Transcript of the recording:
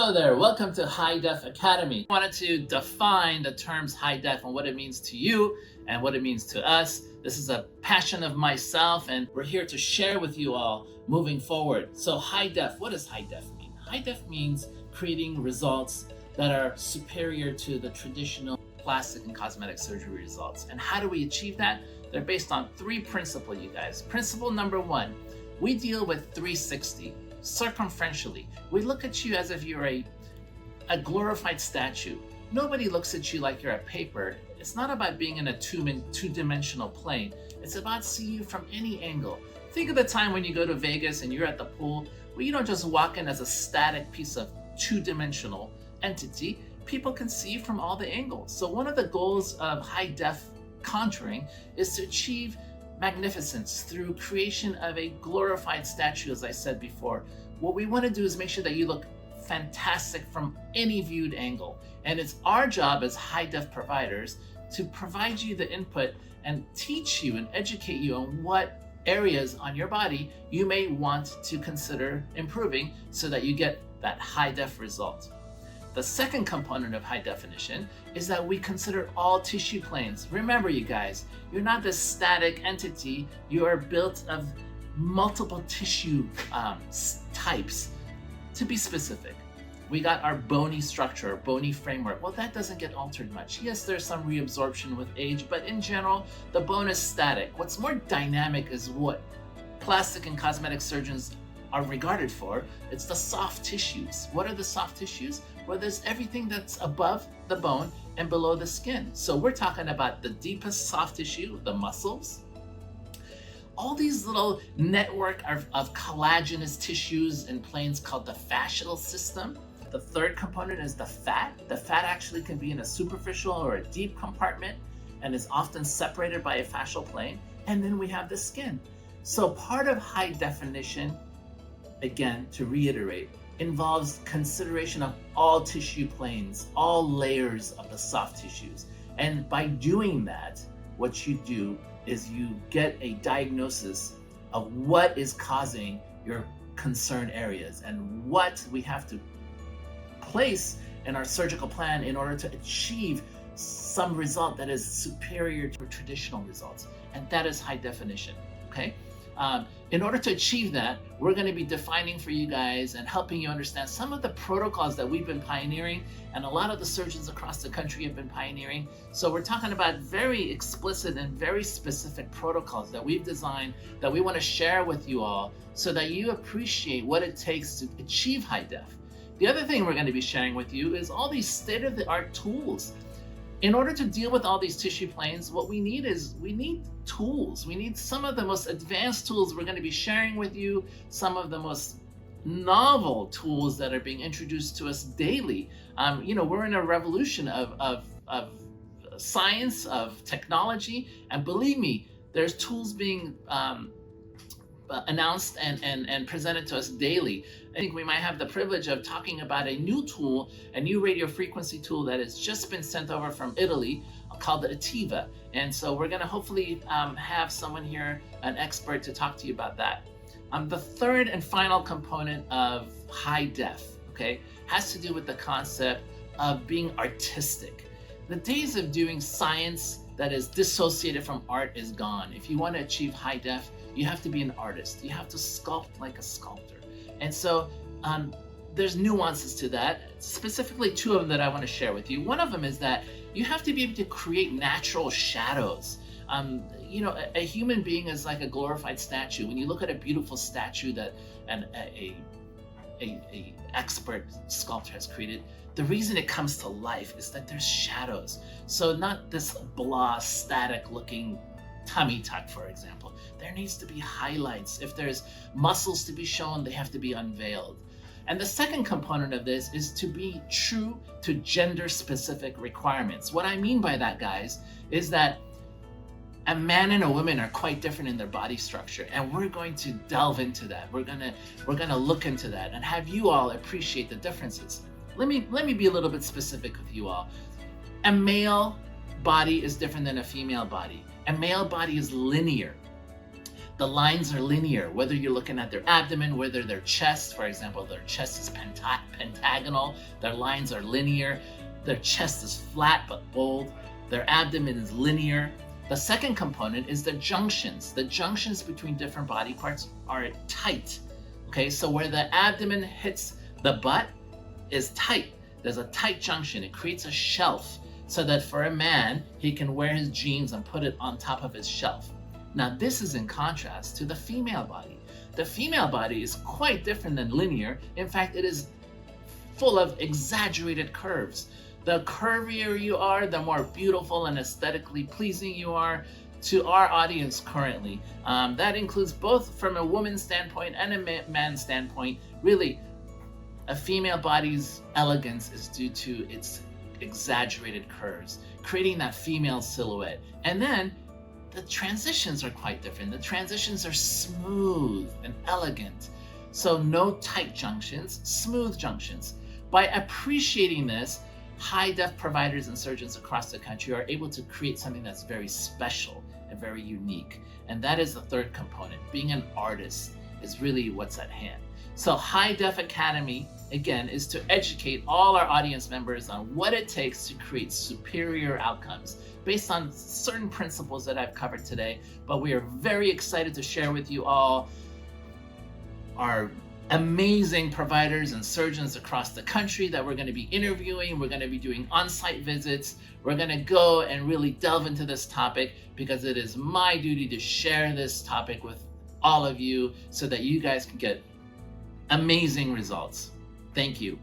Hello there, welcome to High Def Academy. I wanted to define the terms high def and what it means to you and what it means to us. This is a passion of myself and we're here to share with you all moving forward. So high def, what does high def mean? High def means creating results that are superior to the traditional plastic and cosmetic surgery results. And how do we achieve that? They're based on three principles, you guys. Principle number one, we deal with 360. Circumferentially, we look at you as if you're a glorified statue. Nobody looks at you like you're a paper. It's not about being in a two-dimensional plane. It's about seeing you from any angle. Think of the time when you go to Vegas and you're at the pool, where you don't just walk in as a static piece of two-dimensional entity. People can see you from all the angles. So one of the goals of high-def contouring is to achieve magnificence through creation of a glorified statue, as I said before. What we want to do is make sure that you look fantastic from any viewed angle. And it's our job as high def providers to provide you the input and teach you and educate you on what areas on your body you may want to consider improving so that you get that high def result. The second component of high definition is that we consider all tissue planes. Remember, you guys, you're not this static entity. You are built of multiple tissue types. To be specific, we got our bony structure, our bony framework. Well, that doesn't get altered much. Yes, there's some reabsorption with age, but in general, the bone is static. What's more dynamic is what plastic and cosmetic surgeons are regarded for. It's the soft tissues. What are the soft tissues? Well, there's everything that's above the bone and below the skin. So we're talking about the deepest soft tissue, the muscles, all these little network of collagenous tissues and planes called the fascial system. The third component is the fat. The fat actually can be in a superficial or a deep compartment and is often separated by a fascial plane. And then we have the skin. So part of high definition, again, to reiterate, involves consideration of all tissue planes, all layers of the soft tissues. And by doing that, what you do is you get a diagnosis of what is causing your concern areas and what we have to place in our surgical plan in order to achieve some result that is superior to traditional results. And that is high definition, okay? In order to achieve that, we're going to be defining for you guys and helping you understand some of the protocols that we've been pioneering and a lot of the surgeons across the country have been pioneering. So we're talking about very explicit and very specific protocols that we've designed that we want to share with you all so that you appreciate what it takes to achieve high def. The other thing we're going to be sharing with you is all these state-of-the-art tools. In order to deal with all these tissue planes, what we need is tools. We need some of the most advanced tools we're going to be sharing with you, some of the most novel tools that are being introduced to us daily. We're in a revolution of science, of technology, and believe me, there's tools being announced and presented to us daily. I think we might have the privilege of talking about a new tool, a new radio frequency tool that has just been sent over from Italy called the Ativa. And so we're going to hopefully have someone here, an expert, to talk to you about that. The third and final component of high def, okay, has to do with the concept of being artistic. The days of doing science that is dissociated from art is gone. If you want to achieve high def, you have to be an artist. You have to sculpt like a sculptor. And so there's nuances to that, specifically two of them that I want to share with you. One of them is that you have to be able to create natural shadows. A human being is like a glorified statue. When you look at a beautiful statue that an expert sculptor has created, the reason it comes to life is that there's shadows. So not this blah, static looking tummy tuck, for example. There needs to be highlights. If there's muscles to be shown, they have to be unveiled. And the second component of this is to be true to gender specific requirements. What I mean by that, guys, is that a man and a woman are quite different in their body structure, and we're going to delve into that. We're gonna look into that and have you all appreciate the differences. Let me be a little bit specific with you all. A male body is different than a female body. A male body is linear. The The lines are linear, whether you're looking at their abdomen, whether their chest, for example, their chest is pentagonal, their lines are linear, their chest is flat but bold, their abdomen is linear. The second component is the junctions. The junctions between different body parts are tight. Okay, so where the abdomen hits the butt is tight. There's a tight junction. It creates a shelf so that for a man, he can wear his jeans and put it on top of his shelf. Now, this is in contrast to the female body. The female body is quite different than linear. In fact, it is full of exaggerated curves. The curvier you are, the more beautiful and aesthetically pleasing you are to our audience currently. That includes both from a woman's standpoint and a man's standpoint. Really, a female body's elegance is due to its exaggerated curves, creating that female silhouette. And then the transitions are quite different. The transitions are smooth and elegant. So no tight junctions, smooth junctions. By appreciating this, high-def providers and surgeons across the country are able to create something that's very special and very unique. And that is the third component. Being an artist is really what's at hand. So High-Def Academy, again, is to educate all our audience members on what it takes to create superior outcomes based on certain principles that I've covered today. But we are very excited to share with you all our amazing providers and surgeons across the country that we're going to be interviewing. We're going to be doing on-site visits. We're going to go and really delve into this topic because it is my duty to share this topic with all of you so that you guys can get amazing results. Thank you.